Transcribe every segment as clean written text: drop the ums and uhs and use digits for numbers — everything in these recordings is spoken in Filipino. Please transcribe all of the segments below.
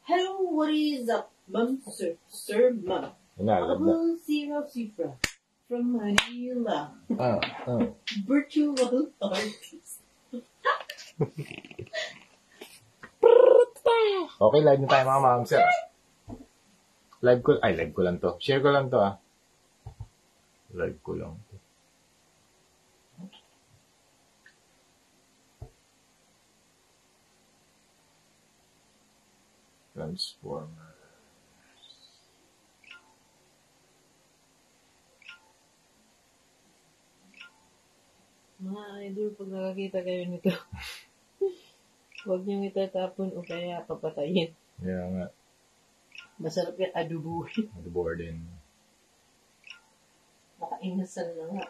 Hello, what is up, Ma'am, Sir? Sir, Ma'am. Ako si Rosifra from Manila. Virtual artist. Okay, live na tayo mga ma'am, sir. Live ko lang to. Share ko lang to, Live ko lang to. Transformer. Mga idol, pag nakakita kayo nito, huwag niyong itatapon o kaya papatayin. Yeah, nga. Masarap yan adubuhin. Adubuhin din. Nakainasal na nga.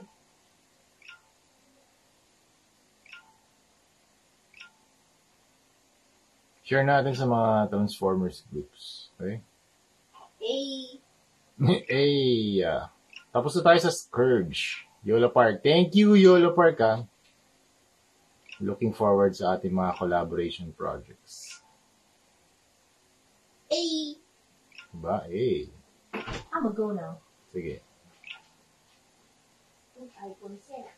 Share natin sa mga Transformers groups. Okay? Hey! Hey! Tapos na tayo sa Scourge. Yolo Park. Thank you, Yolo Park, Looking forward sa ating mga collaboration projects. Hey! Diba? Hey! I'm gonna go now. Sige. iPhone 7.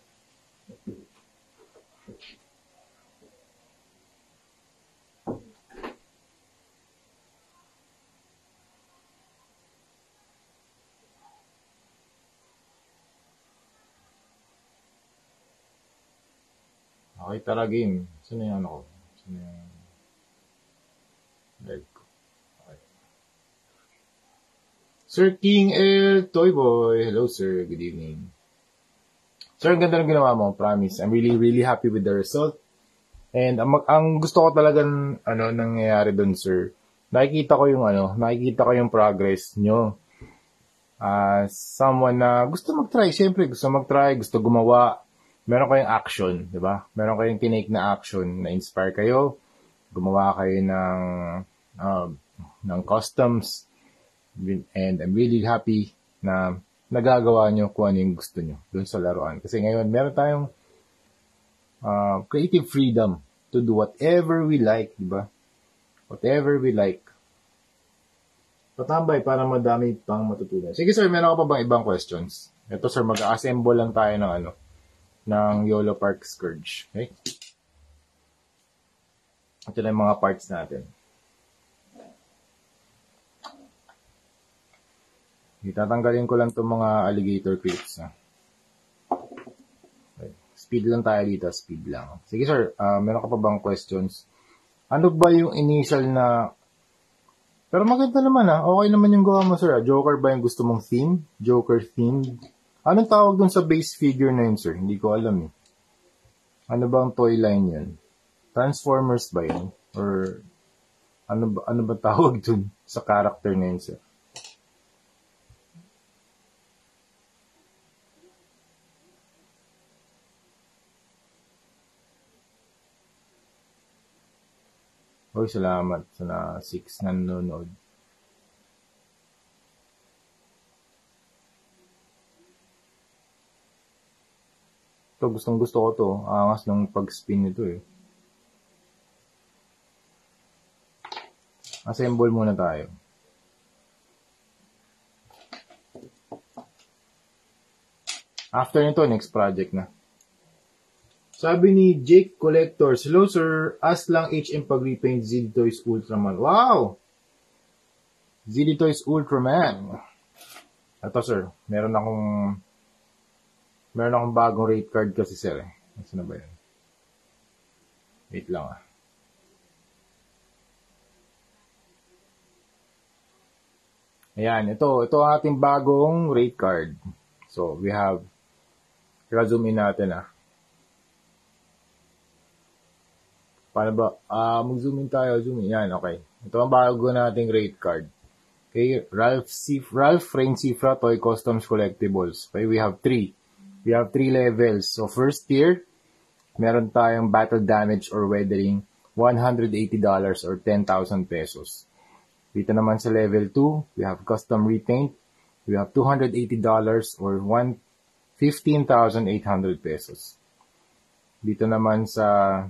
Okay, tara game. Saan na yung ano ko? Saan na yung live ko? Okay. Sir King L. Toy Boy. Hello, sir. Good evening. Sir, ang ganda ng ginawa mo. Promise. I'm really, really happy with the result. And ang gusto ko talagang nangyayari doon, sir. Nakikita ko yung progress nyo. Someone na gusto mag-try. Siyempre, gusto gumawa. Meron kayong action, di ba? Meron kayong tinake na action, na-inspire kayo, gumawa kayo ng customs, and I'm really happy na nagagawa nyo kung ano yung gusto nyo dun sa laruan. Kasi ngayon, meron tayong creative freedom to do whatever we like, di ba? Whatever we like. Patambay para madami pang matutunan. Sige sir, meron ka pa bang ibang questions? Ito sir, mag-assemble lang tayo ng Yolo Park Scourge. Okay? Ito na yung mga parts natin. Itatanggalin ko lang itong mga alligator clips. Okay. Speed lang tayo dito. Speed lang. Sige sir, meron ka pa bang questions? Ano ba yung initial na... Pero maganda naman Okay naman yung gawa mo sir. Joker ba yung gusto mong theme? Joker themed? Anong tawag dun sa base figure na yun, sir? Hindi ko alam Ano bang toy line yun? Transformers ba yun? Or ano ba tawag dun sa character na yun, sir? Hoy, salamat sa 6 na nanonood. Ito, gustong gusto ko to. Angas ng pag-spin nito Assemble muna tayo. After nito, next project na. Sabi ni Jake Collectors, hello sir, ask lang HM pag-repaint ZD Toys Ultraman. Wow! ZD Toys Ultraman. Ito sir, meron akong bagong rate card kasi sir Nasaan na ba yan? Wait lang Ayan, ito ang ating bagong rate card. So, we have, zoom in natin Paano ba? Mag-zoom in tayo, zoom in. Yan, okay. Ito ang bago nating rate card. Okay, Ralph Rain Cifra Toy Customs Collectibles. Okay, we have 3. We have 3 levels. So, first tier, meron tayong battle damage or weathering, $180 or 10,000 pesos. Dito naman sa level 2, we have custom repaint. We have $280 or 15,800 pesos. Dito naman sa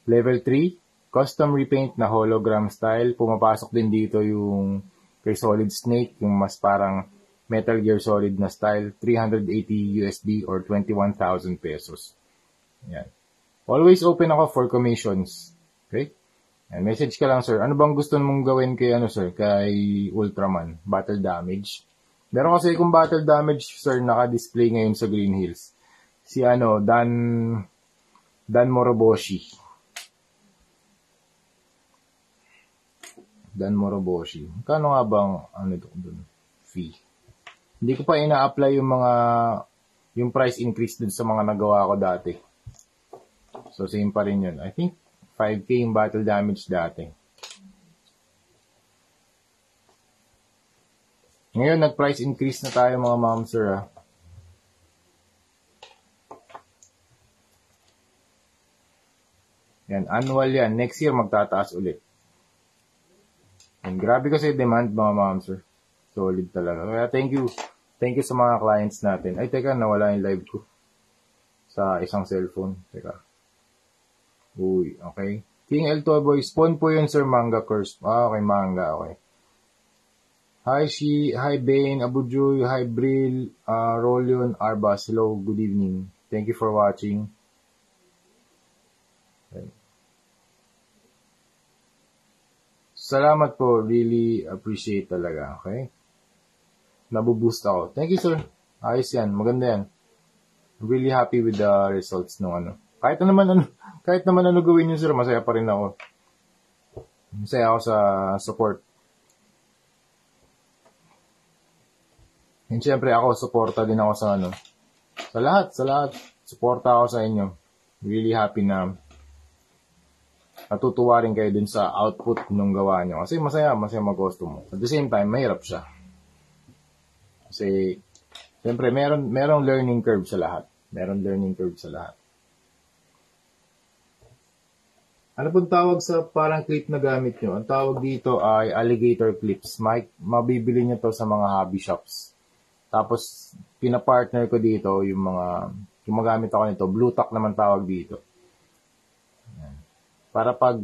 level 3, custom repaint na hologram style. Pumapasok din dito yung kay Solid Snake, yung mas parang Metal Gear Solid na style, 380 USD or 21,000 pesos. Yan. Always open ako for commissions. Okay? And message ka lang, sir. Ano bang gusto mong gawin kay, sir, kay Ultraman? Battle damage. Meron kasi kung battle damage, sir, naka-display ngayon sa Green Hills. Si Dan Moroboshi. Dan Moroboshi. Kano nga bang, doon? Fee. Hindi ko pa ina-apply yung price increase dun sa mga nagawa ko dati. So, same pa rin yun. I think, 5K yung battle damage dati. Ngayon, nag-price increase na tayo mga ma'am, sir, Yan, annual yan. Next year, magtataas ulit. And grabe kasi demand, mga ma'am, sir. Solid talaga. Kaya thank you. Thank you sa mga clients natin. Ay, teka, nawala yung live ko. Sa isang cellphone. Teka. Uy, okay. King L Toyboy, spawn po yun, sir, manga curse. Okay, manga, okay. Hi, Bane, Abujoy, hi, Bril, Rolion, Arbas. Hello, good evening. Thank you for watching. Okay. Salamat po. Really appreciate talaga, okay? Nabuboost ako. Thank you, sir. Ayos yan. Maganda yan. I'm really happy with the results ng Kahit naman ano gawin nyo, sir, masaya pa rin ako. Masaya ako sa support. And syempre ako, suporta din ako sa sa lahat. Suporta ako sa inyo. Really happy na natutuwa rin kayo dun sa output nung gawa nyo. Kasi masaya mag-gusto mo. At the same time, mahirap siya. Kasi, syempre, merong learning curve sa lahat. Ano pong tawag sa parang clip na gamit nyo? Ang tawag dito ay alligator clips. Mabibili nyo to sa mga hobby shops. Tapos, pinapartner ko dito yung gumagamit ako nito. Blue tack naman tawag dito.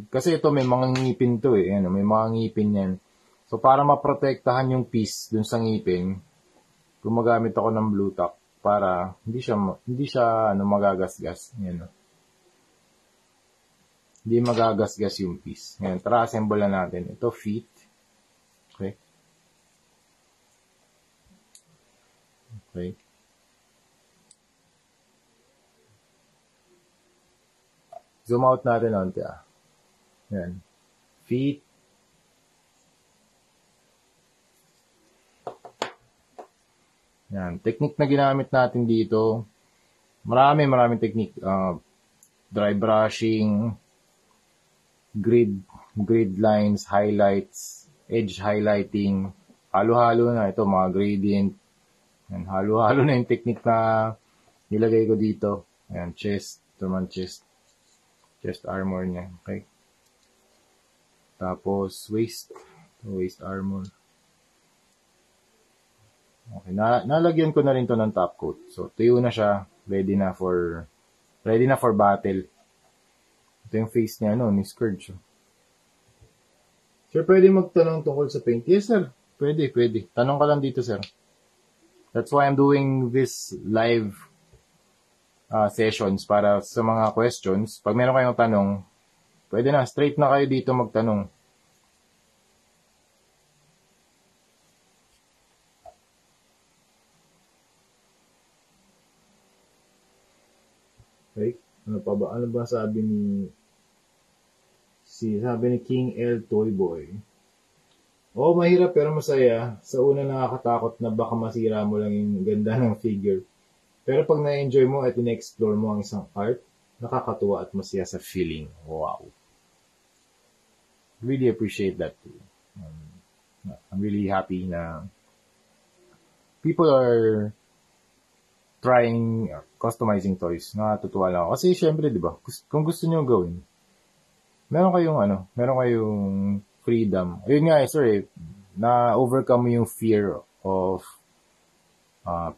Kasi ito may mga ngipin to may mga ngipin yan. So, para maprotektahan yung piece dun sa ngipin, gumagamit ako ng blue tack para hindi siya magagasgas. Hindi magagasgas yung piece. Ngayon, tara, assemble na natin. Ito, feet. Okay. Zoom out natin onti, Yan. Feet. Yan. Technique na ginamit natin dito. Maraming technique. Dry brushing, grid lines, highlights, edge highlighting, halo-halo na ito, mga gradient. Yan, halo-halo na yung technique na nilagay ko dito. Ayan, chest, ito man chest armor niya, okay. Tapos waist armor. Okay, nalagyan ko na rin to ng top coat. So, tuyo na siya, ready na for battle. Ito yung face niya, ni Scourge. Sir, pwede magtanong tungkol sa paint? Yes, sir. Pwede. Tanong ka lang dito, sir. That's why I'm doing this live sessions para sa mga questions. Pag meron kayong tanong, pwede na, straight na kayo dito magtanong. Okay. Ano ba sabi ni King L Toyboy? Mahirap pero masaya. Sa una nakakatakot na baka masira mo lang yung ganda ng figure. Pero pag na-enjoy mo at in-explore mo ang isang art, nakakatuwa at masaya sa feeling. Wow. Really appreciate that too. I'm really happy na people are trying customizing toys. Nakatutuwa lang ako. Kasi syempre, di ba, kung gusto nyo gawin, meron kayong freedom. Ayun nga, sir, na-overcome mo yung fear of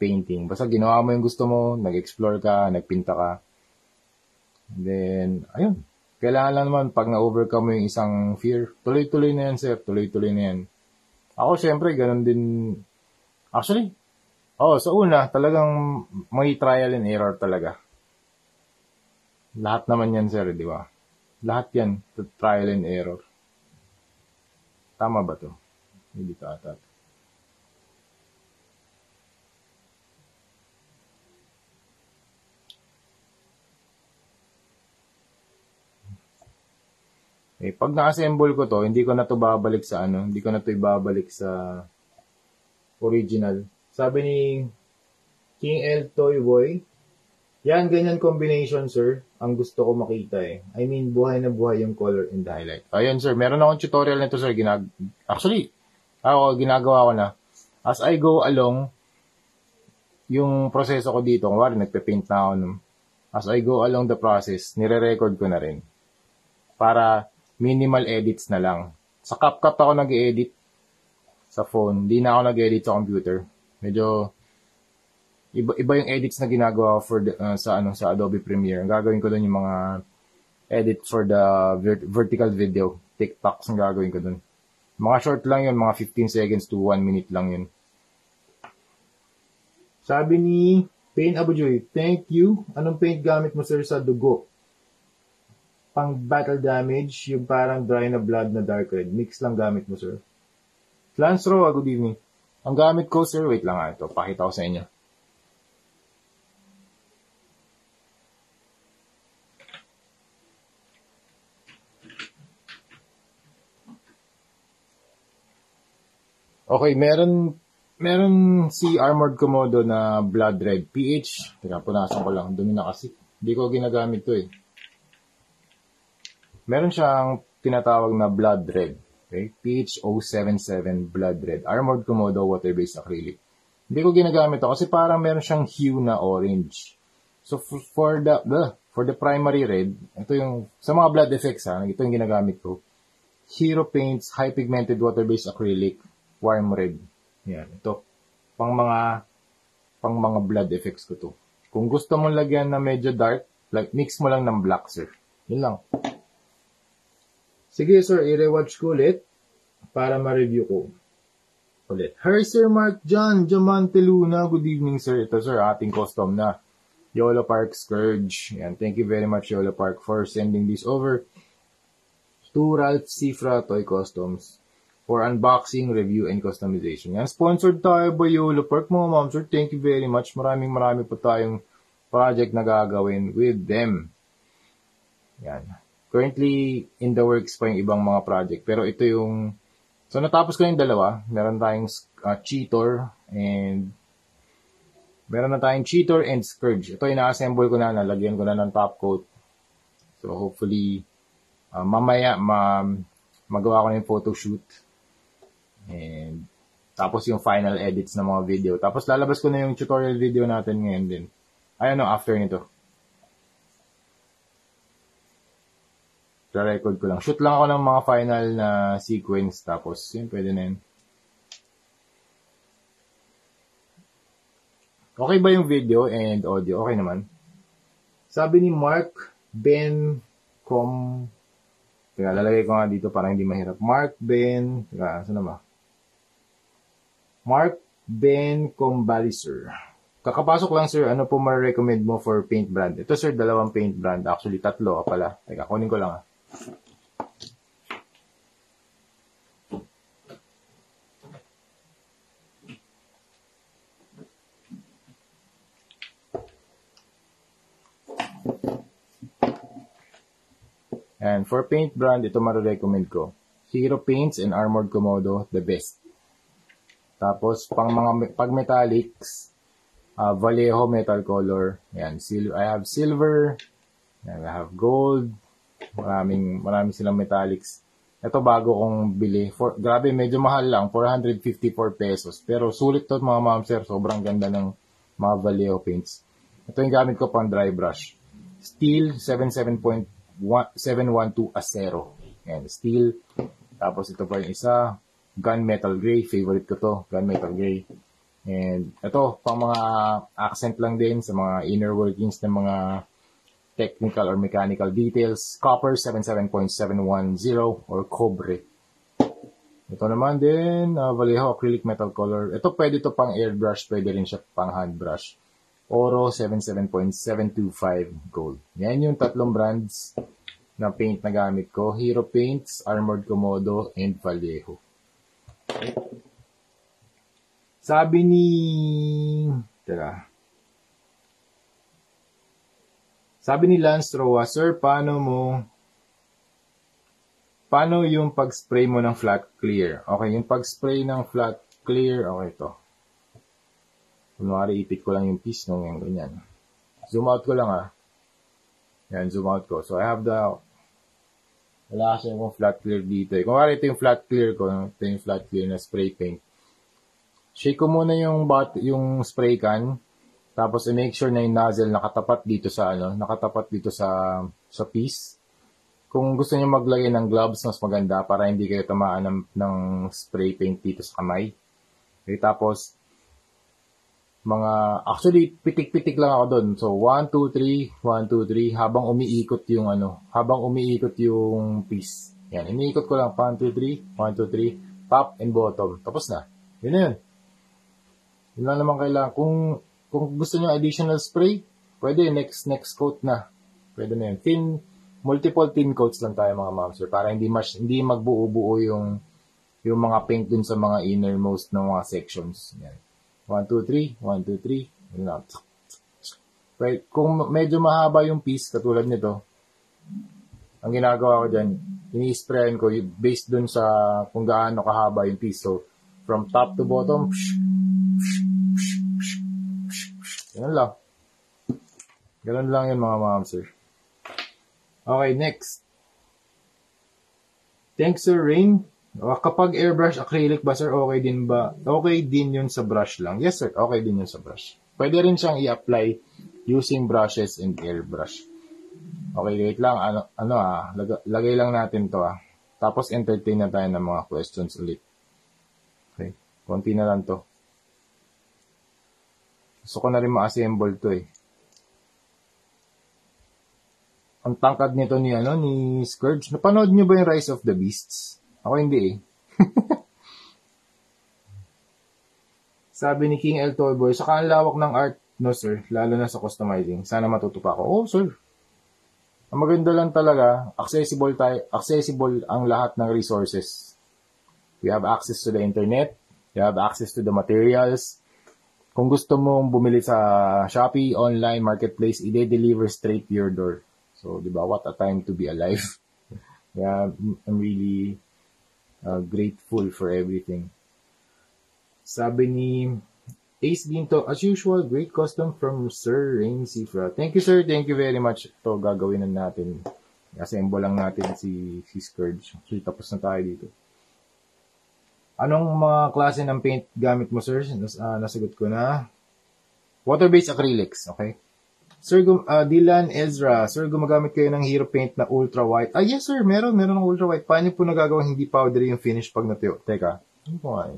painting. Basta ginawa mo yung gusto mo, nag-explore ka, nagpinta ka. And then, ayun. Kailangan lang naman pag na-overcome mo yung isang fear, tuloy-tuloy na yan, sir. Tuloy-tuloy na yan. Ako, syempre, ganun din. Actually, sa una, talagang may trial and error talaga. Lahat naman yan, sir, di ba? Lahat yan, trial and error. Tama ba to? Hindi ka ata. Pag na-assemble ko to, hindi ko na to babalik sa hindi ko na to ibabalik sa original. Sabi ni King L. Toy Boy, yan, ganyan combination, sir. Ang gusto ko makita I mean, buhay na buhay yung color and highlight. Ayan, sir. Meron akong tutorial nito, sir. Actually, ginagawa ko na. As I go along, yung proseso ko dito, kung nagpe-paint na ako as I go along the process, nire-record ko na rin. Para minimal edits na lang. Sa CapCut ako nag-edit sa phone. Hindi na ako nag-edit sa computer. Medyo iba yung edits na ginagawa for sa Adobe Premiere. Ang gagawin ko doon yung mga edit for the vertical video. TikToks ang gagawin ko doon. Mga short lang yun, mga 15 seconds to 1 minute lang yun. Sabi ni Pain Abujoy, thank you. Anong paint gamit mo, sir, sa dugo? Pang battle damage, yung parang dry na blood na dark red. Mix lang gamit mo, sir. Lance Roa, good evening. Ang gamit ko, sir, wait lang ito. Pakita ko sa inyo. Okay, meron si Armored Komodo na blood red. PH, teka, punasan ko lang. Dumi na kasi. Hindi ko ginagamit to Meron siyang tinatawag na blood red. Okay? PH077 blood red. Armored Komodo water-based acrylic. Hindi ko ginagamit to kasi parang meron siyang hue na orange. So for the primary red, ito yung sa mga blood effects ito yung ginagamit ko. Hero Paints High Pigmented Water-based Acrylic Warm Red. Yan, ito pang mga blood effects ko to. Kung gusto mong lagyan na medyo dark, like mix mo lang ng black, sir. Yun lang. Sige, sir, i-rewatch ko ulit para ma-review ko ulit. Hi, Sir Mark John Diamante Luna. Good evening, sir. Ito, sir, ating custom na YOLO Park Scourge. Yan, thank you very much, YOLO Park, for sending this over to Ralph Cifra Toy Customs for unboxing, review, and customization. Yan, sponsored tayo by YOLO Park, mga ma'am, sir. Thank you very much. Marami po tayong project na gagawin with them. Yan. Currently, in the works pa yung ibang mga project. Pero ito yung... So, natapos ko yung dalawa. Meron tayong Cheetor and... Meron na tayong Cheetor and Scourge. Ito, ina-assemble ko na. Nalagyan ko na ng top coat. So, hopefully, mamaya, magawa ko na yung photo shoot. And... Tapos yung final edits ng mga video. Tapos, lalabas ko na yung tutorial video natin ngayon din. After nito. Record ko lang. Shoot lang ako ng mga final na sequence. Tapos, yun, pwede na yun. Okay ba yung video and audio? Okay naman. Sabi ni Mark Ben Teka, lalagay ko nga dito para hindi mahirap. Teka, saan na ba? Mark Ben Combaliser. Kakapasok lang, sir. Ano po ma-recommend mo for paint brand? Ito, sir, 2 paint brand. Actually, 3 pala. Teka, kunin ko lang And for paint brand, ito ma-recommend ko. Hero Paints and Armored Komodo, the best. Tapos, pag metallics, Vallejo Metal Color. Yan, I have silver. Yan, I have gold. Maraming silang metallics. Ito bago kong bili. Grabe, medyo mahal lang. 454 pesos. Pero sulit to mga ma'am, sir. Sobrang ganda ng mga Vallejo paints. Ito yung gamit ko pang dry brush. Steel 712 Acero. Yan, steel. Tapos ito pa yung isa. Gunmetal Gray. Favorite ko to. Gunmetal Gray. And ito, pang mga accent lang din sa mga inner workings ng mga technical or mechanical details. Copper 77.710 or cobre. Ito naman din, Vallejo acrylic metal color. Ito pwede to pang airbrush, pwede rin siya pang handbrush. Oro 77.725 gold. Yan yung tatlong brands na paint na gamit ko. Hero Paints, Armored Komodo, and Vallejo. Sabi ni... Sabi ni Lance Roa, Sir, paano yung pag-spray mo ng flat clear? Okay, yung pag-spray ng flat clear, okay ito. Kunwari, ipit ko lang yung piece nung yung ganyan. Zoom out ko lang Yan, zoom out ko. So, I have wala kasi yung flat clear dito. Kunwari, ito yung flat clear ko. Ito yung flat clear na spray paint. Shake ko muna yung spray can. Tapos, i-make sure na yung nozzle nakatapat dito sa piece. Kung gusto niyo maglagay ng gloves, mas maganda para hindi kayo tamaan ng spray paint dito sa kamay. Okay, tapos, actually, pitik-pitik lang ako doon. So, 1, 2, 3, 1, 2, 3, habang umiikot yung piece. Yan, iniikot ko lang, 1, 2, 3, 1, 2, 3, top and bottom. Tapos na. Yun na yun. Yun lang naman kailangan. Kung gusto niyo additional spray, pwede, next coat na. Pwede na yun. Multiple thin coats lang tayo mga ma'am sir, para hindi magbuo-buo yung mga paint dun sa mga innermost ng mga sections. Yan. 1, 2, 3, 1, 2, 3. Yun lang. Right. Kung medyo mahaba yung piece, katulad nito, ang ginagawa ko dyan, ini-sprayan ko based dun sa kung gaano kahaba yung piece. So, from top to bottom, yan lang. Ganun lang yun mga ma'am sir. Okay, next. Thanks, Sir Rain. Kapag airbrush acrylic ba, sir, okay din ba? Okay din yun sa brush lang. Yes, sir. Okay din yun sa brush. Pwede rin siyang i-apply using brushes and airbrush. Okay, wait lang. Lagay lang natin to Tapos entertain na tayo ng mga questions ulit. Okay. Konti na lang to. Gusto ko na rin ma-assemble to Ang tangkad nito ni Scourge. Napanood niyo ba yung Rise of the Beasts? Ako hindi Sabi ni King L. Toyboy, saka ang lawak ng art, no sir, lalo na sa customizing. Sana matuto pa ako. Oh sir. Ang maganda lang talaga, accessible ang lahat ng resources. We have access to the internet. We have access to the materials. Kung gusto mong bumili sa Shopee, online, marketplace, i-deliver straight to your door. So, di ba, what a time to be alive. Yeah, I'm really grateful for everything. Sabi ni Ace Ginto, as usual, great custom from Sir Rain Cifra. Thank you, sir. Thank you very much. Ito, gagawin na natin. Assemble lang natin si Scourge. So, tapos na tayo dito. Anong mga klase ng paint gamit mo, sir? Nasagot ko na. Water-based acrylics, okay? Sir, Dylan Ezra, sir, gumagamit kayo ng Hero Paint na ultra white. Yes sir, meron ng ultra white. Paano po nagagawa hindi powdery yung finish pag natuyo? Teka, ano po nga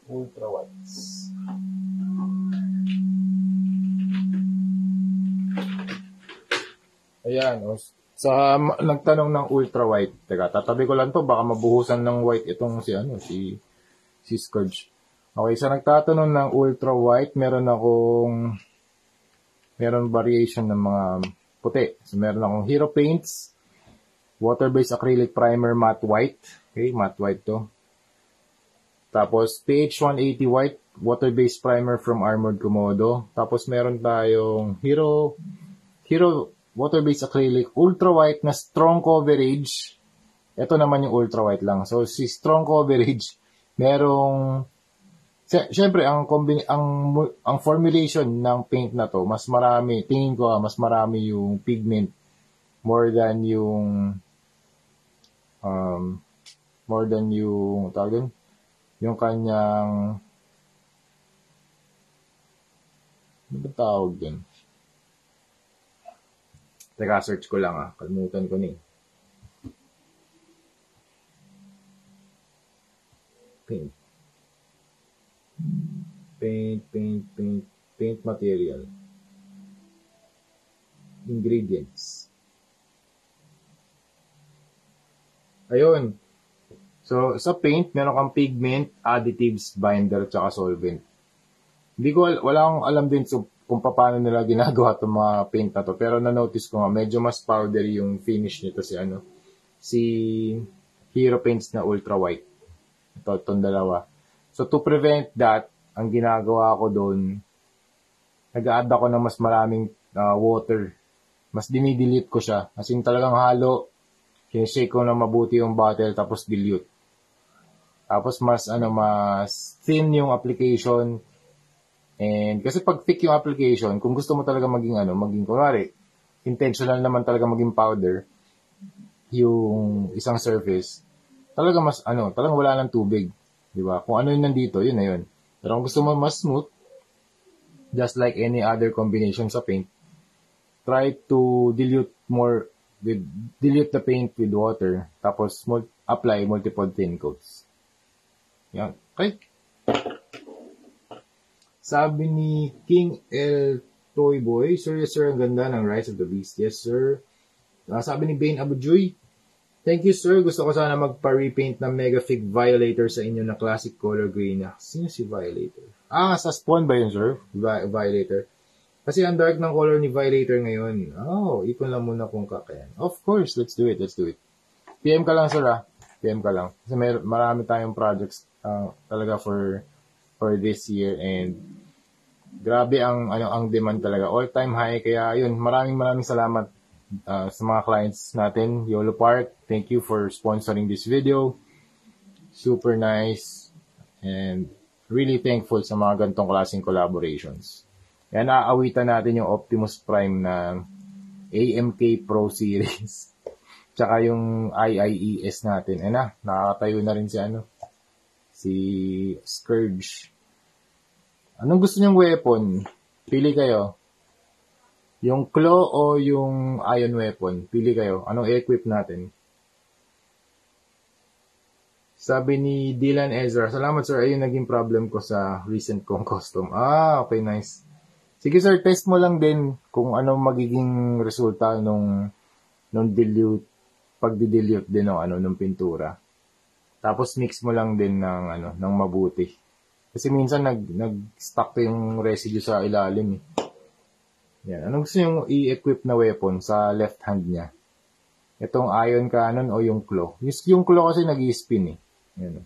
Ultra whites. Ayan, nagtanong ng ultra white. Teka, tatabi ko lang to, baka mabuhusan ng white itong si Scourge. Okay, sa nagtatanong ng ultra white, meron variation ng mga puti. So, meron akong Hero Paints, water-based acrylic primer matte white. Okay, matte white to. Tapos, PH 180 white, water-based primer from Armored Komodo. Tapos, meron tayong Hero water-based acrylic, ultra white na strong coverage. Ito naman yung ultra white lang. So, si strong coverage, syempre, ang formulation ng paint na to, mas marami, tingin ko mas marami yung pigment more than yung kanyang, ano ba tawag din? Teka, search ko lang kalimutan ko Paint. Paint material. Ingredients. Ayun. So, sa paint, meron kang pigment, additives, binder, tsaka solvent. Wala akong alam din kung paano nila ginagawa itong mga paint na to. Pero na-notice ko nga, medyo mas powdery yung finish nito si Hero Paints na Ultra White. Itong dalawa. So, to prevent that, ang ginagawa ko doon, nag-a-add ako ng mas maraming water. Mas dinidilute ko siya. As in, talagang halo. Sinishake ko na mabuti yung bottle, tapos dilute. Tapos mas thin yung application. And kasi pag thick yung application, kung gusto mo talaga maging kunwari, intentional naman talaga maging powder yung isang surface, talaga talagang wala ng tubig, di ba? Kung ano yung nandito, yun na yun. Pero kung gusto mo mas smooth, just like any other combination sa paint, try to dilute the paint with water, tapos apply multiple thin coats. Yan. Okay. Sabi ni King L. Toyboy, Sir, yes sir, ang ganda ng Rise of the Beast. Yes sir. Sabi ni Bane Abujoy, thank you sir, gusto ko sana magpa-repaint ng Mega Fig Violator sa inyo na classic color green. Sino si Violator? Sa Spawn ba yun sir? Violator. Kasi ang dark ng color ni Violator ngayon. Ipon lang muna kung kakayan. Of course, let's do it. PM ka lang sir PM ka lang. Kasi marami tayong projects talaga for this year, and grabe ang demand talaga, all time high. Kaya yun, maraming salamat sa mga clients natin. YOLO Park, thank you for sponsoring this video. Super nice, and really thankful sa mga ganitong klaseng collaborations. Yan, aawitan natin yung Optimus Prime na AMK Pro Series. Tsaka yung IIES natin. Nakakatayo na rin si Scourge. Anong gusto niyong weapon? Pili kayo. Yung claw o yung iron weapon? Pili kayo. Anong equip natin? Sabi ni Dylan Ezra, salamat sir. Ayun naging problem ko sa recent kong custom. Okay, nice. Sige sir, test mo lang din kung ano magiging resulta nung pagdi-dilute din nung pintura. Tapos mix mo lang din ng mabuti. Kasi minsan nag-stuck yung residue sa ilalim. Yan. Anong gusto yung i-equip na weapon sa left hand niya? Itong iron cannon o yung claw? Yung claw kasi nag-i-spin Yan.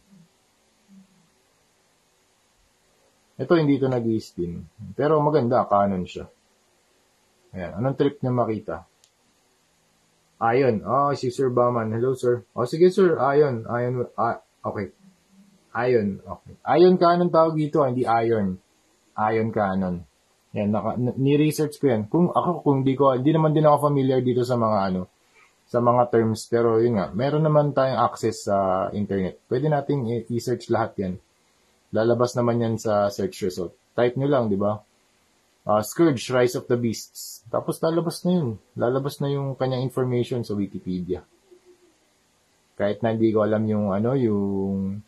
Ito hindi ito nag-i-spin. Pero maganda, cannon siya. Ayan. Anong trip niya makita? Iron. Si Sir Baman. Hello, sir. Sige, sir. Iron. Okay. Iron. Okay. Iron cannon tawag dito, hindi iron. Iron cannon. Yan, ni-research ko yan. Kung hindi naman din ako familiar dito sa mga sa mga terms, pero yun nga, meron naman tayong access sa internet. Pwede nating i-search lahat yan. Lalabas naman yan sa search result. Type nyo lang, di ba? Scourge, Rise of the Beasts. Tapos lalabas na yun. Lalabas na yung kanyang information sa Wikipedia. Kahit na hindi ko alam yung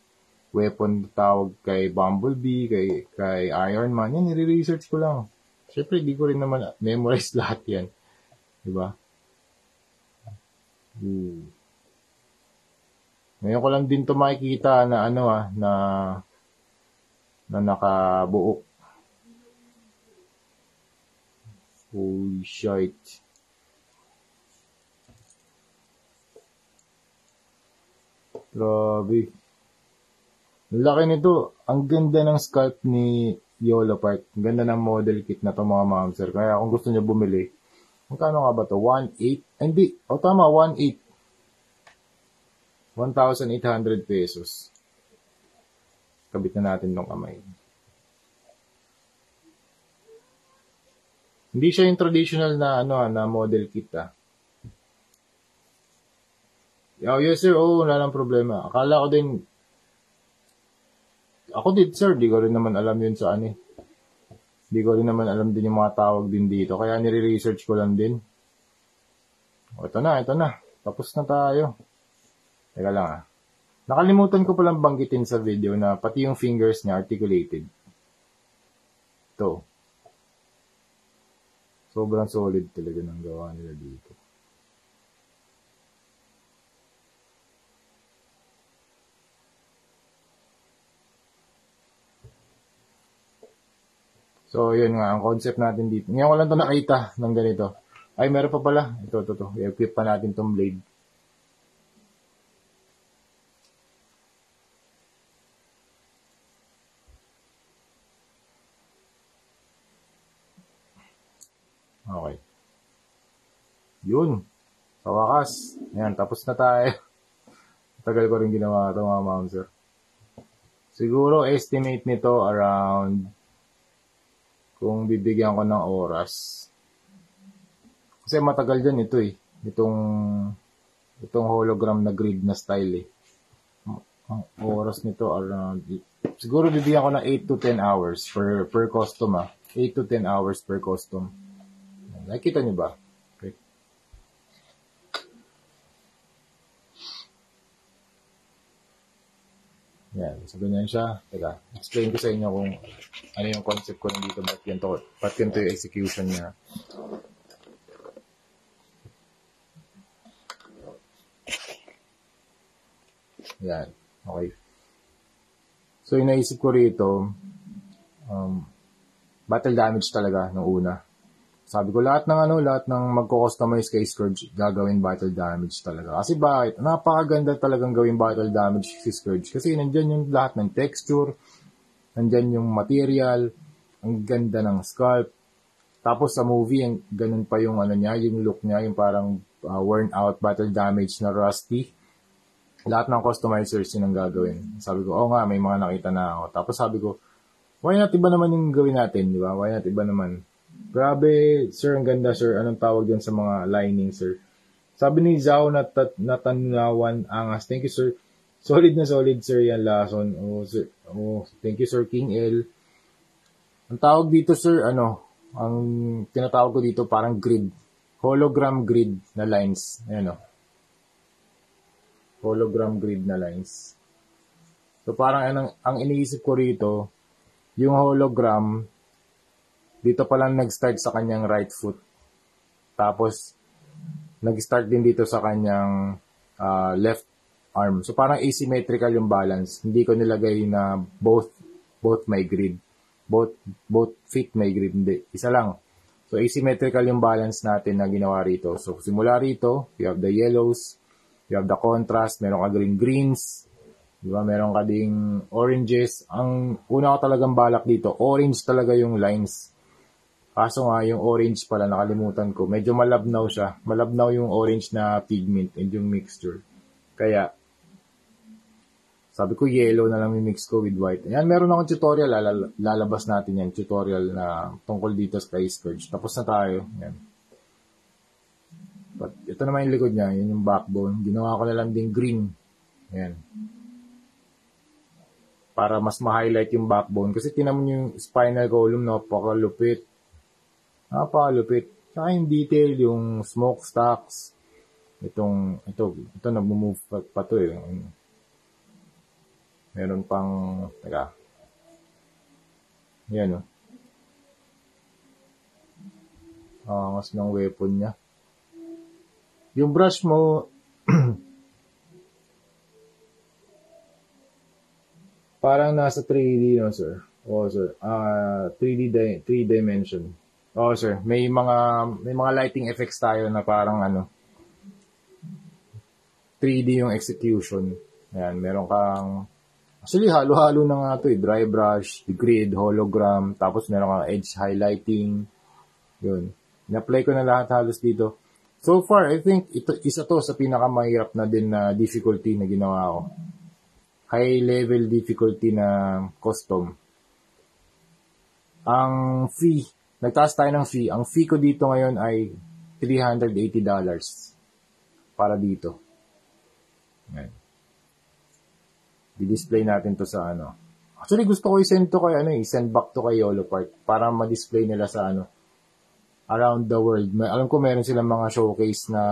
weapon tawag kay Bumblebee, kay Iron Man, yan, nire-research ko lang. Siyempre, hindi ko rin naman memorize lahat yan. Diba? Ngayon ko lang din to makikita na na nakabuo. Holy shit. Grabe. Ang laki nito. Ang ganda ng sculpt ni YOLO Park. Ang ganda ng model kit na to mga mamsir. Kaya kung gusto niyo bumili, magkano nga ba to? 1,800? Hindi. Tama. 1,800. 1,800 pesos. Kabit na natin tong kamay. Hindi siya yung traditional na na model kit Yes sir, wala nang problema. Akala ko din, sir, di ko rin naman alam yun sa Di ko rin naman alam din yung mga tawag din dito. Kaya nire-research ko lang din. Ito na. Tapos na tayo. Teka lang Nakalimutan ko palang banggitin sa video na pati yung fingers niya articulated. Ito. Sobrang solid talaga ng gawa nila dito. So, yun nga, ang concept natin dito. Ngayon ko lang ito nakita ng ganito. Ay, meron pa pala. Ito. I-equip pa natin tong blade. Okay. Yun. Sa wakas. Ayan, tapos na tayo. Tagal ko rin ginawa ito, mga mounser. Siguro, estimate nito around, kung bibigyan ko ng oras. Kasi matagal dyan ito eh. Itong hologram na grid na style eh. Ang oras nito around, siguro bibigyan ko ng 8 to 10 hours per custom 8 to 10 hours per custom. Nakikita niyo ba? Okay. Yan. So, ganyan siya. Teka, explain ko sa inyo kung ano yung concept ko nandito. Ba't ganito yung execution niya. Yan. Okay. So, yung naisip ko rito, battle damage talaga nung una. Sabi ko, lahat ng magko-customize kay Scourge, gagawin battle damage talaga. Kasi bakit? Napakaganda talagang gawin battle damage si Scourge. Kasi nandyan yung lahat ng texture, nandyan yung material, ang ganda ng sculpt. Tapos sa movie, ganun pa yung yung look niya, yung parang worn out battle damage na rusty. Lahat ng customizers yun ang gagawin. Sabi ko, nga, may mga nakita na ako. Tapos sabi ko, why not iba naman yung gawin natin, di ba? Why not iba naman? Grabe, sir, ang ganda, sir. Anong tawag dyan sa mga lining, sir? Sabi ni Zhao Natanawan Angas. Thank you, sir. Solid na solid, sir, yan, Lason. Sir. Thank you, sir, King L. Ang tawag dito, sir, ang tinatawag ko dito, parang grid. Hologram grid na lines. Ayan, hologram grid na lines. So, parang ang iniisip ko rito, yung hologram, dito pa lang nag-start sa kanyang right foot. Tapos, nag-start din dito sa kanyang left arm. So, parang asymmetrical yung balance. Hindi ko nilagay na both may grid. Both feet may grid. Hindi. Isa lang. So, asymmetrical yung balance natin na ginawa rito. So, simula rito, you have the yellows, you have the contrast, meron ka greens, diba? Meron ka ding oranges. Ang una ko talagang balak dito, orange talaga yung lines. Kaso nga, yung orange pala, nakalimutan ko. Medyo malabnaw siya. Malabnaw yung orange na pigment and yung mixture. Kaya, sabi ko, yellow na lang mix ko with white. Ayan, meron akong tutorial. Lalabas natin yan. Tutorial na tungkol dito sa Scourge. Tapos na tayo. Ayan. But, ito naman yung likod niya. Yun yung backbone. Ginawa ko na lang din green. Ayan. Para mas ma-highlight yung backbone. Kasi tinan mo yung spinal column, napakalupit. Saka yung detail, yung smokestacks. Ito nag-move pa to eh. Meron pang, teka. Yan mas ng weapon niya. Yung brush mo, parang nasa 3D, no, sir? Sir. 3 dimension. Sir. May mga lighting effects tayo na parang 3D yung execution. Ayan, meron kang, actually, halo-halo na nga ito eh. Dry brush, grid, hologram, tapos meron kang edge highlighting. Yun. In-apply ko na lahat halos dito. So far, I think isa to sa pinakamahirap na din na difficulty na ginawa ko. High level difficulty na custom. Ang fee, nagtaas tayo ng fee. Ang fee ko dito ngayon ay $380 para dito. Ayan. Di-display natin to sa Actually, gusto ko i-send to kay i-send back to kay YOLO Park para ma-display nila sa around the world. Alam ko meron silang mga showcase na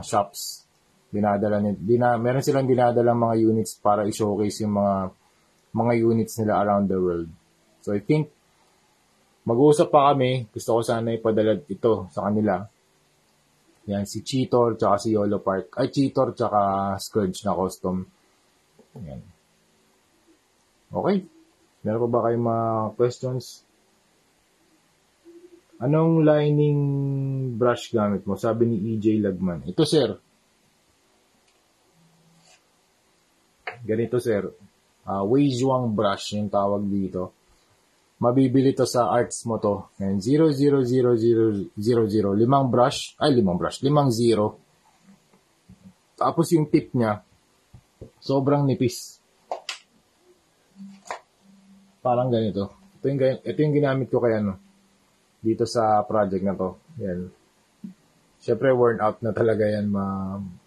shops Meron silang dinadalang mga units para i-showcase yung mga units nila around the world. So I think mag-uusap pa kami. Gusto ko sana ipadala ito sa kanila. Yan, si Cheetor, tsaka si Yolo Park. Ay, Cheetor, tsaka Scourge na custom. Yan. Okay. Meron pa ba kayong mga questions? Anong lining brush gamit mo? Sabi ni EJ Lagman. Ito, sir. Ganito, sir. Weijuang brush yung tawag dito. Mabibili to sa arts mo to. And 00000. 5 brush. 5 zero. Tapos yung tip niya, sobrang nipis. Parang ganito. Ito yung ginamit ko kaya dito sa project na to. Yan. Siyempre, worn out na talaga yan.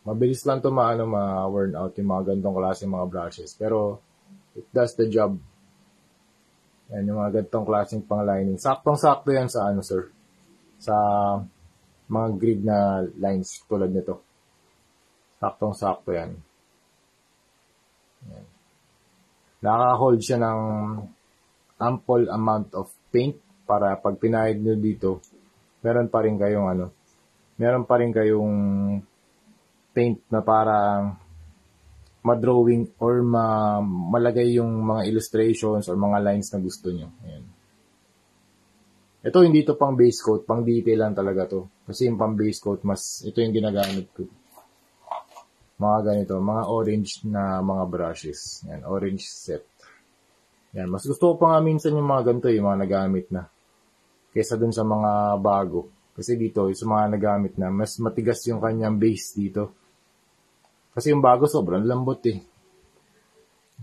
Mabilis lang to ma-worn out yung mga ganitong klase mga brushes. Pero, it does the job. Yan, yung mga ganitong klaseng pang-lining. Saktong-sakto yan sa sir? Sa mga grid na lines tulad nito. Saktong-sakto yan. Yan. Naka-hold siya ng ample amount of paint para pag pinahid nyo dito, meron pa rin kayong paint na parang ma-drawing or malagay yung mga illustrations or mga lines na gusto nyo. Ayan. Ito hindi to pang base coat, pang detail lang talaga to. Kasi yung pang base coat, ito yung ginagamit ko. Mga ganito, mga orange na mga brushes. Ayan, orange set. Ayan, mas gusto ko pa nga minsan yung mga ganito, yung mga nagamit na. Kesa dun sa mga bago. Kasi dito, yung sa mga nagamit na, mas matigas yung kanyang base dito. Kasi yung bago, sobrang lambot eh.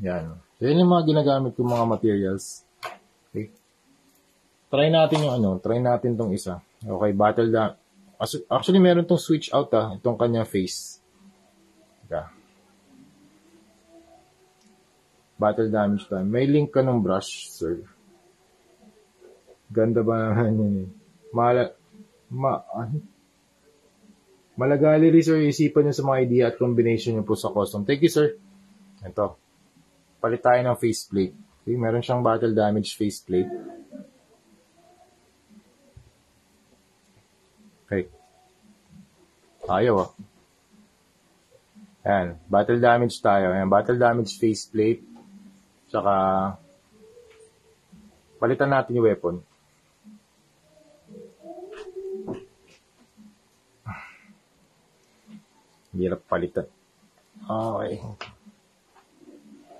Yan. So, yan yung mga ginagamit kong mga materials. Okay. Try natin tong isa. Okay, battle damage. Actually, meron tong switch out itong kanyang face. Okay. Battle damage time. May link ka ng brush, sir. Ganda ba naman yun eh. Malagali rin, sir, isipan nyo sa mga idea at combination nyo po sa custom. Thank you, sir. Ito. Palit tayo ng faceplate. Okay, meron siyang battle damage faceplate. Okay. Ayaw Ayan. Battle damage tayo. Ayan. Battle damage faceplate. Tsaka palitan natin yung weapon. Hirap palitan. Okay.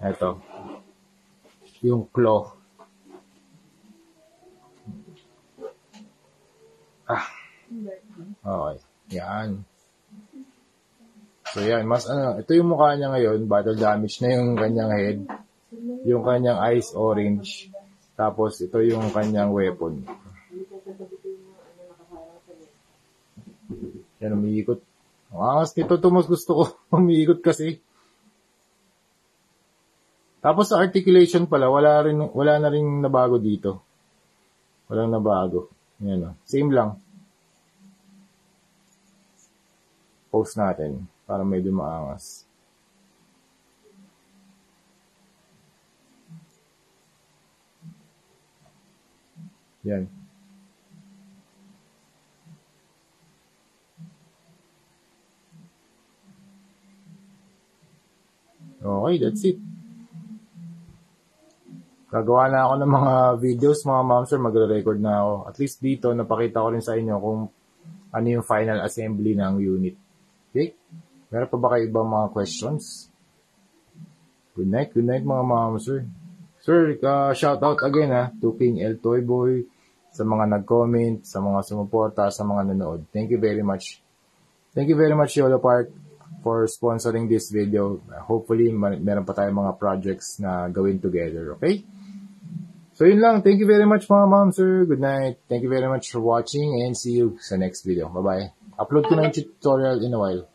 Ito. Yung claw. Okay. Yan. So yan, ito yung mukha niya ngayon, battle damage na yung kanyang head. Yung kanyang eyes orange. Tapos ito yung kanyang weapon. Yan, umiikot. Ang angas nito, mas gusto ko. Umiikot kasi. Tapos sa articulation pala, wala na rin nabago dito. Walang nabago. Yan, same lang. Post natin para medyo maangas. Yan. Okay, that's it. Gagawa na ako ng mga videos, mga ma'am sir, magre-record na ako. At least dito, napakita ko rin sa inyo kung ano yung final assembly ng unit. Okay? Meron pa ba kayo ibang mga questions? Good night mga ma'am sir. Sir, shout out again to King El Toyboy, sa mga nag-comment, sa mga sumuporta, sa mga nanood. Thank you very much. Thank you very much, Yolo Park, for sponsoring this video. Hopefully, meron pa tayong mga projects na gawin together, okay? So, yun lang. Thank you very much, mga ma'am, sir. Good night. Thank you very much for watching and see you sa next video. Bye-bye. Upload ko na yung tutorial in a while.